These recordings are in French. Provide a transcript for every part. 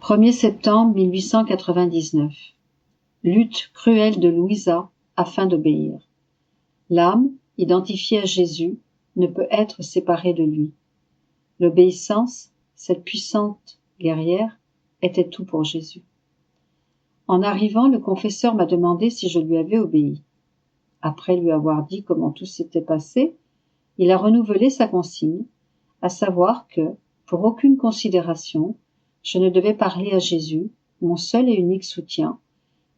1er septembre 1899. Lutte cruelle de Louisa afin d'obéir. L'âme, identifiée à Jésus, ne peut être séparée de lui. L'obéissance, cette puissante guerrière, était tout pour Jésus. En arrivant, le confesseur m'a demandé si je lui avais obéi. Après lui avoir dit comment tout s'était passé, il a renouvelé sa consigne, à savoir que, pour aucune considération, je ne devais parler à Jésus, mon seul et unique soutien,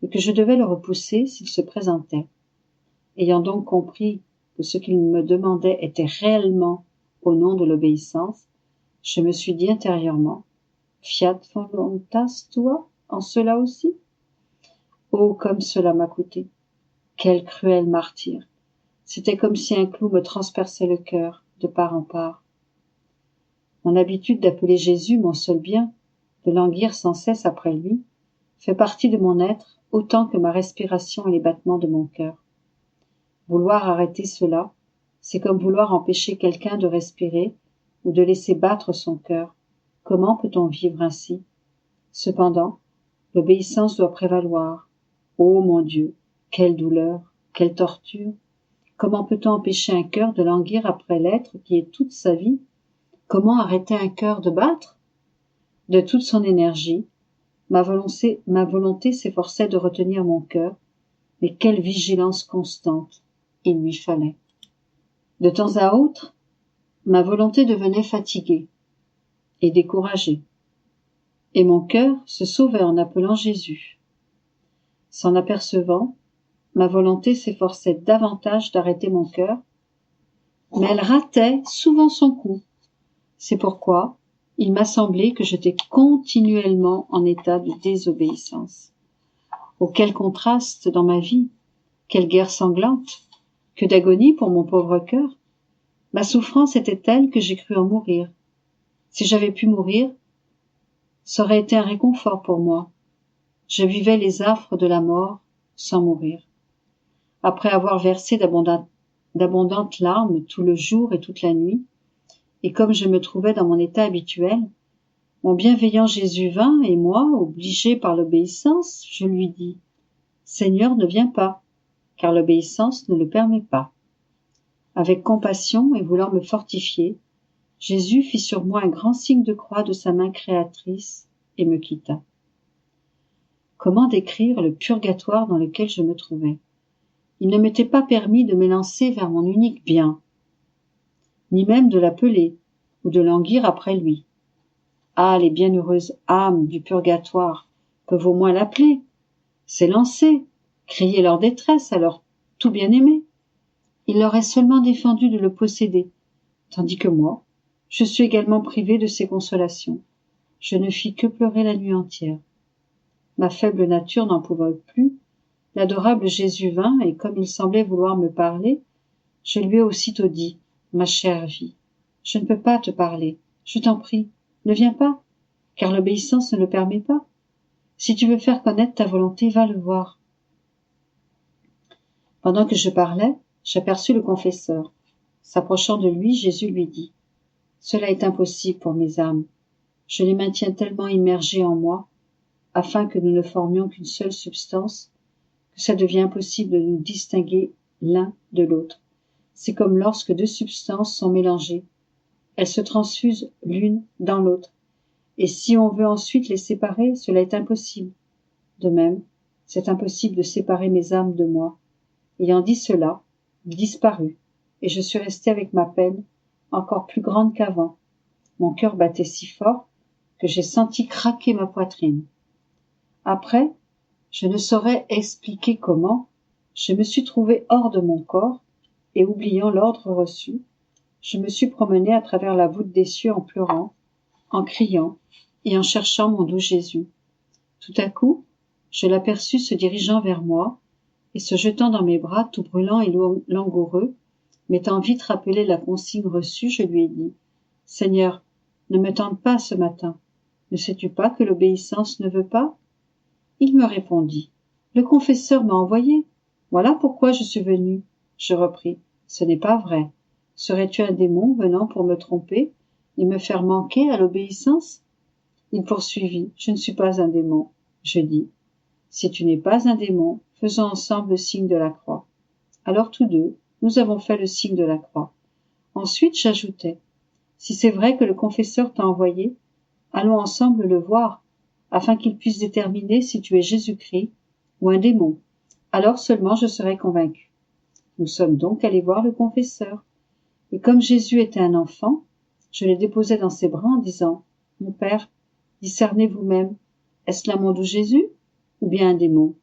et que je devais le repousser s'il se présentait. Ayant donc compris que ce qu'il me demandait était réellement au nom de l'obéissance, je me suis dit intérieurement, fiat voluntas tua, en cela aussi? Oh, comme cela m'a coûté! Quel cruel martyre! C'était comme si un clou me transperçait le cœur, de part en part. Mon habitude d'appeler Jésus mon seul bien, de languir sans cesse après lui, fait partie de mon être autant que ma respiration et les battements de mon cœur. Vouloir arrêter cela, c'est comme vouloir empêcher quelqu'un de respirer ou de laisser battre son cœur. Comment peut-on vivre ainsi? Cependant, l'obéissance doit prévaloir. Ô mon Dieu, quelle douleur, quelle torture! Comment peut-on empêcher un cœur de languir après l'être qui est toute sa vie? Comment arrêter un cœur de battre? De toute son énergie, ma volonté s'efforçait de retenir mon cœur, mais quelle vigilance constante il lui fallait. De temps à autre, ma volonté devenait fatiguée et découragée, et mon cœur se sauvait en appelant Jésus. S'en apercevant, ma volonté s'efforçait davantage d'arrêter mon cœur, mais elle ratait souvent son coup. C'est pourquoi il m'a semblé que j'étais continuellement en état de désobéissance. Oh, quel contraste dans ma vie! Quelle guerre sanglante! Que d'agonie pour mon pauvre cœur! Ma souffrance était telle que j'ai cru en mourir. Si j'avais pu mourir, ça aurait été un réconfort pour moi. Je vivais les affres de la mort sans mourir. Après avoir versé d'abondantes larmes tout le jour et toute la nuit, et comme je me trouvais dans mon état habituel, mon bienveillant Jésus vint, et moi, obligé par l'obéissance, je lui dis « Seigneur, ne viens pas, car l'obéissance ne le permet pas. » Avec compassion et voulant me fortifier, Jésus fit sur moi un grand signe de croix de sa main créatrice et me quitta. Comment décrire le purgatoire dans lequel je me trouvais? Il ne m'était pas permis de m'élancer vers mon unique bien, ni même de l'appeler ou de languir après lui. Ah, les bienheureuses âmes du purgatoire peuvent au moins l'appeler, s'élancer, crier leur détresse à leur tout bien-aimé. Il leur est seulement défendu de le posséder, tandis que moi, je suis également privé de ces consolations. Je ne fis que pleurer la nuit entière. Ma faible nature n'en pouvait plus. L'adorable Jésus vint, et comme il semblait vouloir me parler, je lui ai aussitôt dit « Ma chère vie, je ne peux pas te parler, je t'en prie, ne viens pas, car l'obéissance ne le permet pas. Si tu veux faire connaître ta volonté, va le voir. » Pendant que je parlais, j'aperçus le confesseur. S'approchant de lui, Jésus lui dit « Cela est impossible pour mes âmes. Je les maintiens tellement immergées en moi, afin que nous ne formions qu'une seule substance, que ça devient impossible de nous distinguer l'un de l'autre. C'est comme lorsque deux substances sont mélangées. Elles se transfusent l'une dans l'autre. Et si on veut ensuite les séparer, cela est impossible. De même, c'est impossible de séparer mes âmes de moi. Ayant dit cela, il disparut, et je suis restée avec ma peine, encore plus grande qu'avant. Mon cœur battait si fort que j'ai senti craquer ma poitrine. Après, je ne saurais expliquer comment, je me suis trouvée hors de mon corps, et oubliant l'ordre reçu, je me suis promenée à travers la voûte des cieux en pleurant, en criant et en cherchant mon doux Jésus. Tout à coup, je l'aperçus se dirigeant vers moi, et se jetant dans mes bras tout brûlant et langoureux, m'étant vite rappelé la consigne reçue, je lui ai dit « Seigneur, ne me tente pas ce matin. Ne sais-tu pas que l'obéissance ne veut pas ?» Il me répondit « Le confesseur m'a envoyé. Voilà pourquoi je suis venu. » Je repris « Ce n'est pas vrai. Serais-tu un démon venant pour me tromper et me faire manquer à l'obéissance ?» Il poursuivit, je ne suis pas un démon. Je dis, si tu n'es pas un démon, faisons ensemble le signe de la croix. Alors tous deux, nous avons fait le signe de la croix. Ensuite, j'ajoutai, si c'est vrai que le confesseur t'a envoyé, allons ensemble le voir, afin qu'il puisse déterminer si tu es Jésus-Christ ou un démon. Alors seulement je serai convaincu. Nous sommes donc allés voir le confesseur. Et comme Jésus était un enfant, je le déposai dans ses bras en disant, mon père, discernez vous-même, est-ce l'amant de Jésus ou bien un démon?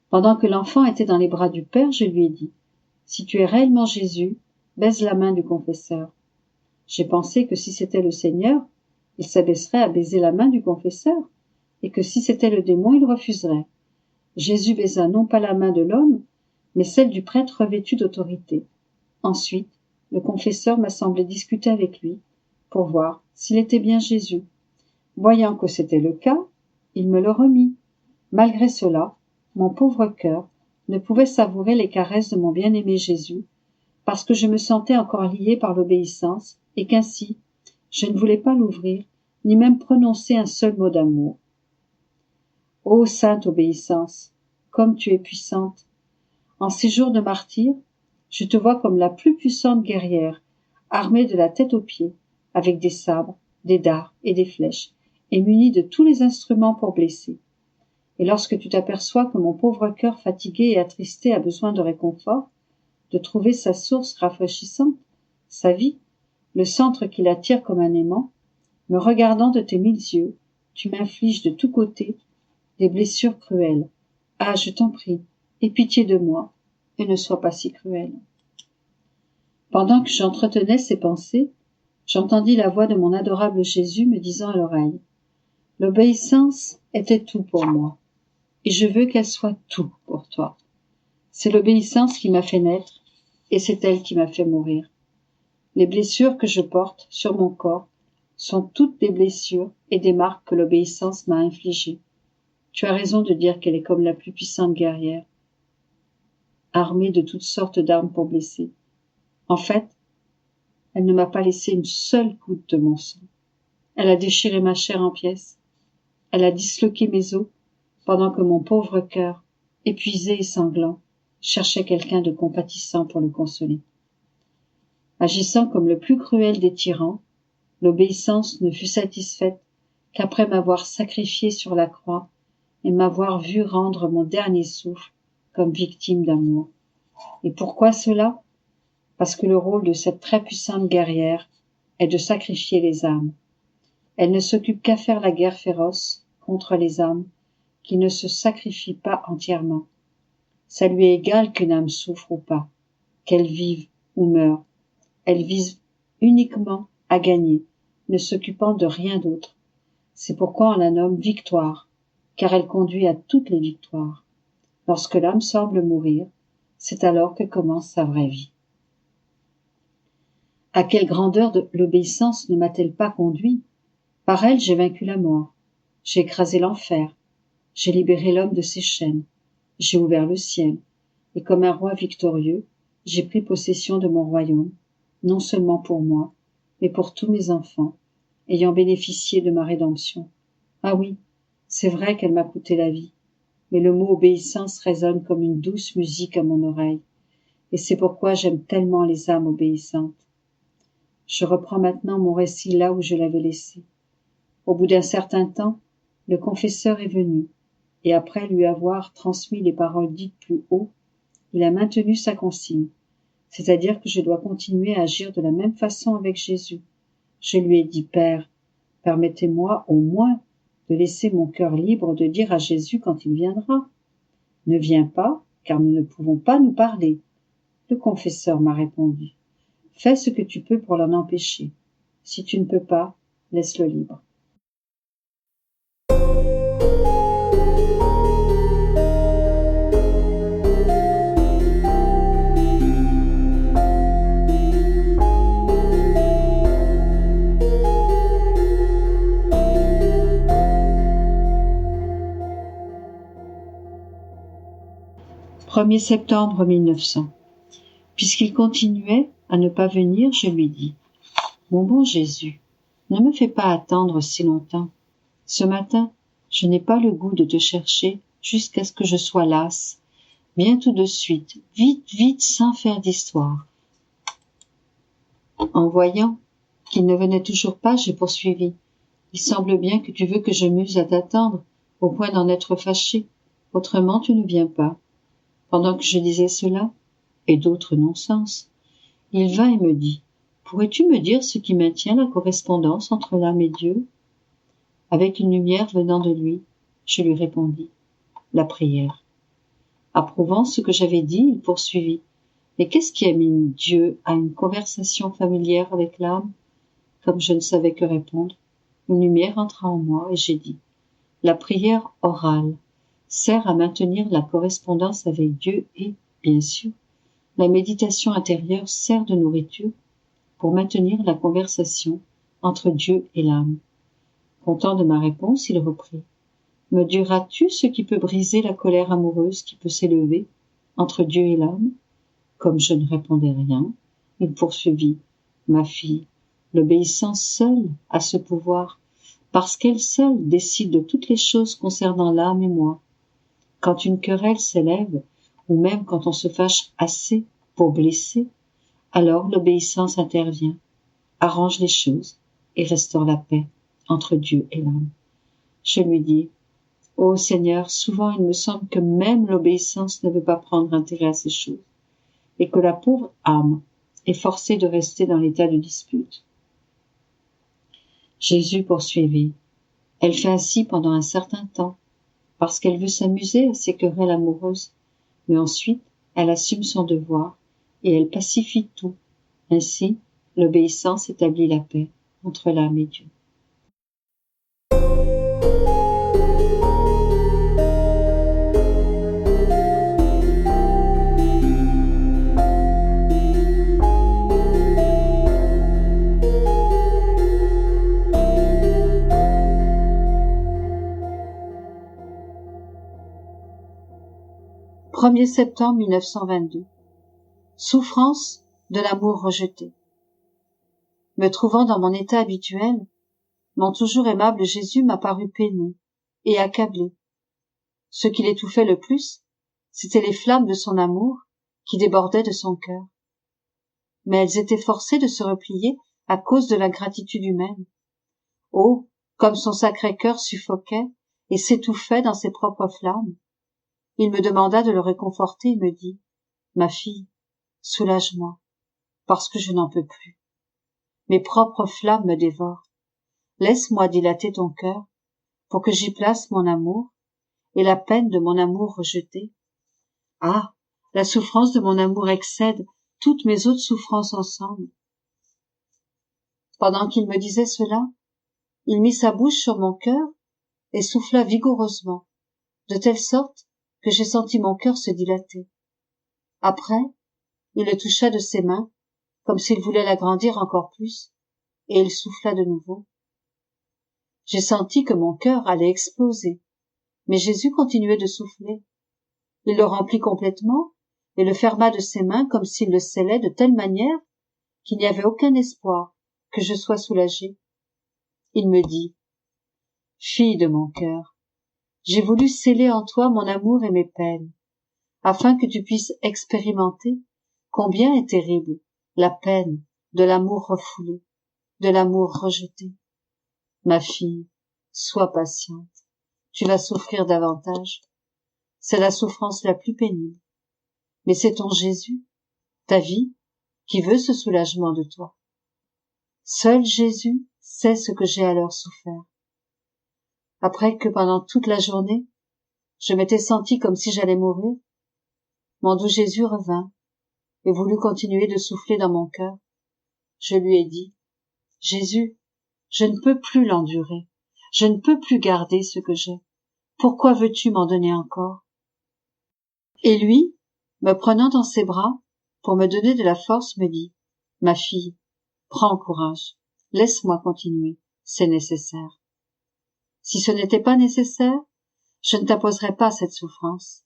Pendant que l'enfant était dans les bras du père, je lui ai dit, si tu es réellement Jésus, baise la main du confesseur. J'ai pensé que si c'était le Seigneur, il s'abaisserait à baiser la main du confesseur, et que si c'était le démon, il refuserait. Jésus baisa non pas la main de l'homme, mais celle du prêtre revêtu d'autorité. Ensuite, le confesseur m'a semblé discuter avec lui, pour voir s'il était bien Jésus. Voyant que c'était le cas, il me le remit. Malgré cela, mon pauvre cœur ne pouvait savourer les caresses de mon bien-aimé Jésus, parce que je me sentais encore lié par l'obéissance, et qu'ainsi, je ne voulais pas l'ouvrir, ni même prononcer un seul mot d'amour. Ô sainte obéissance, comme tu es puissante! En ces jours de martyre, je te vois comme la plus puissante guerrière, armée de la tête aux pieds, avec des sabres, des dards et des flèches, et munie de tous les instruments pour blesser. Et lorsque tu t'aperçois que mon pauvre cœur fatigué et attristé a besoin de réconfort, de trouver sa source rafraîchissante, sa vie, le centre qui l'attire comme un aimant, me regardant de tes 1000 yeux, tu m'infliges de tous côtés des blessures cruelles. Ah, je t'en prie, aie pitié de moi, et ne sois pas si cruel. Pendant que j'entretenais ces pensées, j'entendis la voix de mon adorable Jésus me disant à l'oreille, l'obéissance était tout pour moi, et je veux qu'elle soit tout pour toi. C'est l'obéissance qui m'a fait naître, et c'est elle qui m'a fait mourir. Les blessures que je porte sur mon corps sont toutes des blessures et des marques que l'obéissance m'a infligées. Tu as raison de dire qu'elle est comme la plus puissante guerrière, armée de toutes sortes d'armes pour blesser. En fait, elle ne m'a pas laissé une seule goutte de mon sang. Elle a déchiré ma chair en pièces. Elle a disloqué mes os, pendant que mon pauvre cœur, épuisé et sanglant, cherchait quelqu'un de compatissant pour le consoler. Agissant comme le plus cruel des tyrans, l'obéissance ne fut satisfaite qu'après m'avoir sacrifié sur la croix et m'avoir vu rendre mon dernier souffle comme victime d'amour. Et pourquoi cela? Parce que le rôle de cette très puissante guerrière est de sacrifier les âmes. Elle ne s'occupe qu'à faire la guerre féroce contre les âmes qui ne se sacrifient pas entièrement. Ça lui est égal qu'une âme souffre ou pas, qu'elle vive ou meure. Elle vise uniquement à gagner, ne s'occupant de rien d'autre. C'est pourquoi on la nomme victoire, car elle conduit à toutes les victoires. Lorsque l'âme semble mourir, c'est alors que commence sa vraie vie. À quelle grandeur de l'obéissance ne m'a-t-elle pas conduit? Par elle, j'ai vaincu la mort, j'ai écrasé l'enfer, j'ai libéré l'homme de ses chaînes, j'ai ouvert le ciel, et comme un roi victorieux, j'ai pris possession de mon royaume, non seulement pour moi, mais pour tous mes enfants, ayant bénéficié de ma rédemption. Ah oui, c'est vrai qu'elle m'a coûté la vie, mais le mot obéissance résonne comme une douce musique à mon oreille, et c'est pourquoi j'aime tellement les âmes obéissantes. Je reprends maintenant mon récit là où je l'avais laissé. Au bout d'un certain temps, le confesseur est venu, et après lui avoir transmis les paroles dites plus haut, il a maintenu sa consigne, c'est-à-dire que je dois continuer à agir de la même façon avec Jésus. Je lui ai dit, Père, permettez-moi au moins de laisser mon cœur libre de dire à Jésus quand il viendra. Ne viens pas, car nous ne pouvons pas nous parler. Le confesseur m'a répondu. Fais ce que tu peux pour l'en empêcher. Si tu ne peux pas, laisse-le libre. « 1er septembre 1900. Puisqu'il continuait à ne pas venir, je lui dis, « Mon bon Jésus, Ne me fais pas attendre si longtemps. Ce matin, je n'ai pas le goût de te chercher jusqu'à ce que je sois lasse. Viens tout de suite, vite, vite, sans faire d'histoire. » En voyant qu'il ne venait toujours pas, j'ai poursuivi. « Il semble bien que tu veux que je m'use à t'attendre, au point d'en être fâché. Autrement, tu ne viens pas. » Pendant que je disais cela, et d'autres non-sens, il vint et me dit, « Pourrais-tu me dire ce qui maintient la correspondance entre l'âme et Dieu ?» Avec une lumière venant de lui, je lui répondis, « La prière. » Approuvant ce que j'avais dit, il poursuivit, « Mais qu'est-ce qui a mis Dieu à une conversation familière avec l'âme ?» Comme je ne savais que répondre, une lumière entra en moi et j'ai dit, « La prière orale sert à maintenir la correspondance avec Dieu et, bien sûr, la méditation intérieure sert de nourriture pour maintenir la conversation entre Dieu et l'âme. » Content de ma réponse, il reprit, « Me diras-tu ce qui peut briser la colère amoureuse qui peut s'élever entre Dieu et l'âme ?» Comme je ne répondais rien, il poursuivit, « Ma fille, l'obéissance seule a ce pouvoir, parce qu'elle seule décide de toutes les choses concernant l'âme et moi. Quand une querelle s'élève, ou même quand on se fâche assez pour blesser, alors l'obéissance intervient, arrange les choses et restaure la paix entre Dieu et l'âme. » Je lui dis, « Ô Seigneur, souvent il me semble que même l'obéissance ne veut pas prendre intérêt à ces choses, et que la pauvre âme est forcée de rester dans l'état de dispute. » Jésus poursuivit, « Elle fait ainsi pendant un certain temps, parce qu'elle veut s'amuser à ces querelles amoureuses, mais ensuite elle assume son devoir et elle pacifie tout. Ainsi, l'obéissance établit la paix entre l'âme et Dieu. » « 1er septembre 1922. Souffrance de l'amour rejeté. Me trouvant dans mon état habituel, mon toujours aimable Jésus m'a paru peiné et accablé. Ce qui l'étouffait le plus, c'étaient les flammes de son amour qui débordaient de son cœur. Mais elles étaient forcées de se replier à cause de l'ingratitude humaine. Oh, comme son sacré cœur suffoquait et s'étouffait dans ses propres flammes. Il me demanda de le réconforter et me dit, « Ma fille, soulage-moi, parce que je n'en peux plus. Mes propres flammes me dévorent. Laisse-moi dilater ton cœur pour que j'y place mon amour et la peine de mon amour rejeté. Ah, la souffrance de mon amour excède toutes mes autres souffrances ensemble. » Pendant qu'il me disait cela, il mit sa bouche sur mon cœur et souffla vigoureusement, de telle sorte que j'ai senti mon cœur se dilater. Après, il le toucha de ses mains, comme s'il voulait l'agrandir encore plus, et il souffla de nouveau. J'ai senti que mon cœur allait exploser, mais Jésus continuait de souffler. Il le remplit complètement et le ferma de ses mains comme s'il le scellait de telle manière qu'il n'y avait aucun espoir que je sois soulagée. Il me dit, « Fille de mon cœur, j'ai voulu sceller en toi mon amour et mes peines, afin que tu puisses expérimenter combien est terrible la peine de l'amour refoulé, de l'amour rejeté. Ma fille, sois patiente, tu vas souffrir davantage. C'est la souffrance la plus pénible. Mais c'est ton Jésus, ta vie, qui veut ce soulagement de toi. Seul Jésus sait ce que j'ai alors souffert. Après que pendant toute la journée, je m'étais sentie comme si j'allais mourir, mon doux Jésus revint et voulut continuer de souffler dans mon cœur. Je lui ai dit, « Jésus, je ne peux plus l'endurer, je ne peux plus garder ce que j'ai. Pourquoi veux-tu m'en donner encore ?» Et lui, me prenant dans ses bras pour me donner de la force, me dit, « Ma fille, prends courage, laisse-moi continuer, c'est nécessaire. Si ce n'était pas nécessaire, je ne t'imposerais pas cette souffrance.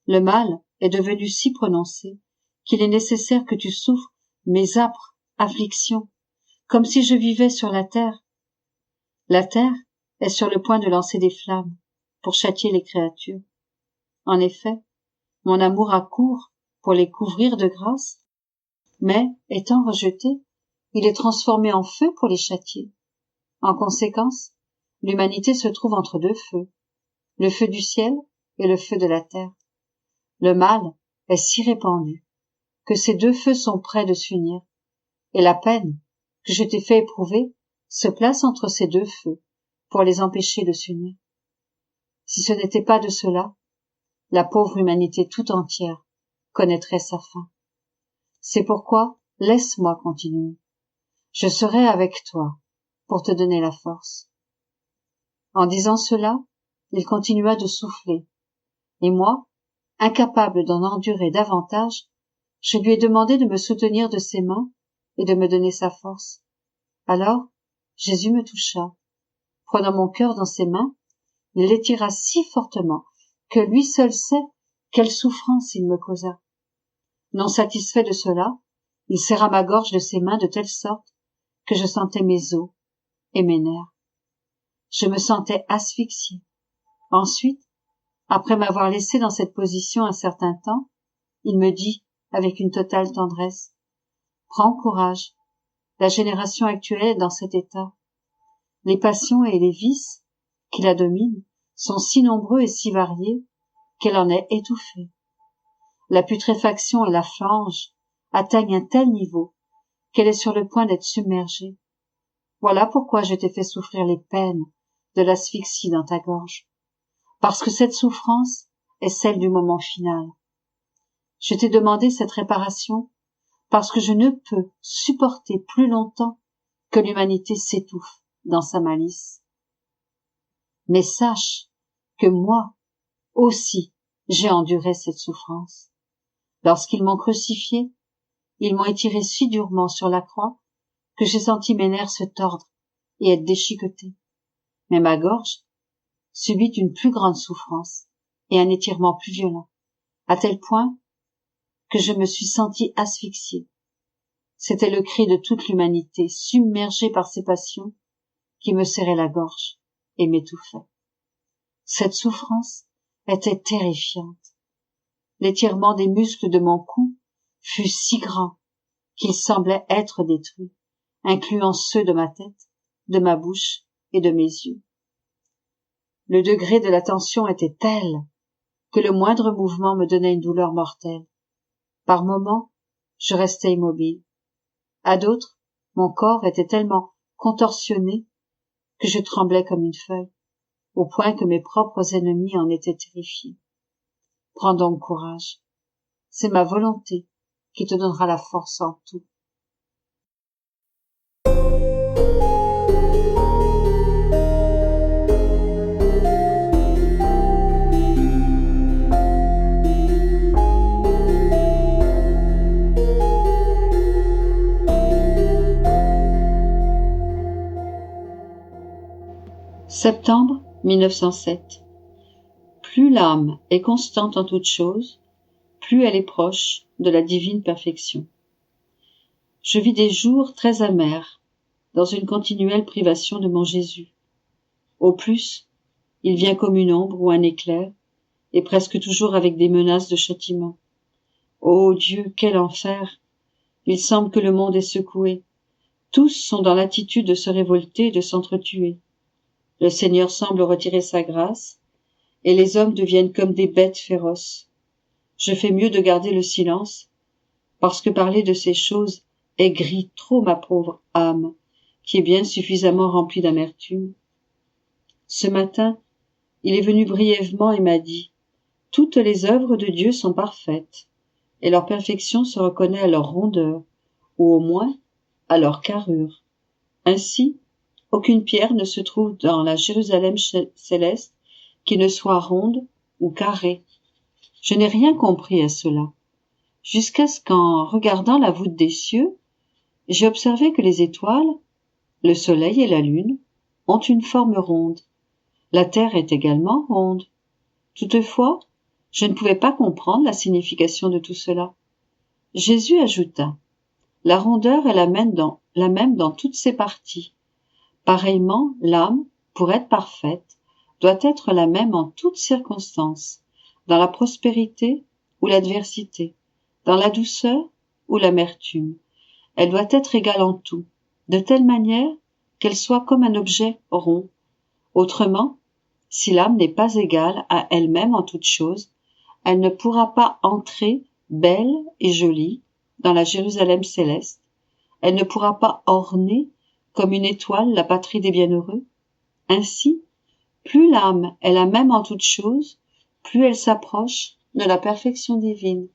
Le mal est devenu si prononcé qu'il est nécessaire que tu souffres mes âpres afflictions, comme si je vivais sur la terre. La terre est sur le point de lancer des flammes pour châtier les créatures. En effet, mon amour accourt pour les couvrir de grâce, mais, étant rejeté, il est transformé en feu pour les châtier. En conséquence, l'humanité se trouve entre deux feux, le feu du ciel et le feu de la terre. Le mal est si répandu que ces deux feux sont près de s'unir, et la peine que je t'ai fait éprouver se place entre ces deux feux pour les empêcher de s'unir. Si ce n'était pas de cela, la pauvre humanité tout entière connaîtrait sa fin. C'est pourquoi laisse-moi continuer. Je serai avec toi pour te donner la force. En disant cela, il continua de souffler, et moi, incapable d'en endurer davantage, je lui ai demandé de me soutenir de ses mains et de me donner sa force. Alors, Jésus me toucha. Prenant mon cœur dans ses mains, il l'étira si fortement que lui seul sait quelle souffrance il me causa. Non satisfait de cela, il serra ma gorge de ses mains de telle sorte que je sentais mes os et mes nerfs. Je me sentais asphyxiée. Ensuite, après m'avoir laissé dans cette position un certain temps, il me dit, avec une totale tendresse, « Prends courage, la génération actuelle est dans cet état. Les passions et les vices qui la dominent sont si nombreux et si variés qu'elle en est étouffée. La putréfaction et la fange atteignent un tel niveau qu'elle est sur le point d'être submergée. Voilà pourquoi je t'ai fait souffrir les peines de l'asphyxie dans ta gorge, parce que cette souffrance est celle du moment final. Je t'ai demandé cette réparation parce que je ne peux supporter plus longtemps que l'humanité s'étouffe dans sa malice. Mais sache que moi aussi j'ai enduré cette souffrance. Lorsqu'ils m'ont crucifié, ils m'ont étiré si durement sur la croix que j'ai senti mes nerfs se tordre et être déchiquetés. Mais ma gorge subit une plus grande souffrance et un étirement plus violent, à tel point que je me suis sentie asphyxiée. C'était le cri de toute l'humanité, submergée par ses passions, qui me serrait la gorge et m'étouffait. Cette souffrance était terrifiante. L'étirement des muscles de mon cou fut si grand qu'il semblait être détruit, incluant ceux de ma tête, de ma bouche et de mes yeux. Le degré de la tension était tel que le moindre mouvement me donnait une douleur mortelle. Par moments, je restais immobile. À d'autres, mon corps était tellement contorsionné que je tremblais comme une feuille, au point que mes propres ennemis en étaient terrifiés. Prends donc courage. C'est ma volonté qui te donnera la force en tout. Septembre 1907. Plus l'âme est constante en toutes choses, plus elle est proche de la divine perfection. Je vis des jours très amers, dans une continuelle privation de mon Jésus. Au plus, il vient comme une ombre ou un éclair, et presque toujours avec des menaces de châtiment. Ô Dieu, quel enfer! Il semble que le monde est secoué. Tous sont dans l'attitude de se révolter et de s'entretuer. Le Seigneur semble retirer sa grâce, et les hommes deviennent comme des bêtes féroces. Je fais mieux de garder le silence, parce que parler de ces choses aigrit trop ma pauvre âme, qui est bien suffisamment remplie d'amertume. Ce matin, il est venu brièvement et m'a dit « Toutes les œuvres de Dieu sont parfaites, et leur perfection se reconnaît à leur rondeur, ou au moins à leur carrure. Ainsi, aucune pierre ne se trouve dans la Jérusalem céleste qui ne soit ronde ou carrée. Je n'ai rien compris à cela, jusqu'à ce qu'en regardant la voûte des cieux, j'ai observé que les étoiles, le soleil et la lune ont une forme ronde. La terre est également ronde. Toutefois, je ne pouvais pas comprendre la signification de tout cela. Jésus ajouta « La rondeur est la même la même dans toutes ses parties. Pareillement, l'âme, pour être parfaite, doit être la même en toutes circonstances, dans la prospérité ou l'adversité, dans la douceur ou l'amertume. Elle doit être égale en tout, de telle manière qu'elle soit comme un objet rond. Autrement, si l'âme n'est pas égale à elle-même en toutes choses, elle ne pourra pas entrer belle et jolie dans la Jérusalem céleste. Elle ne pourra pas orner comme une étoile la patrie des bienheureux. Ainsi, plus l'âme est la même en toutes choses, plus elle s'approche de la perfection divine.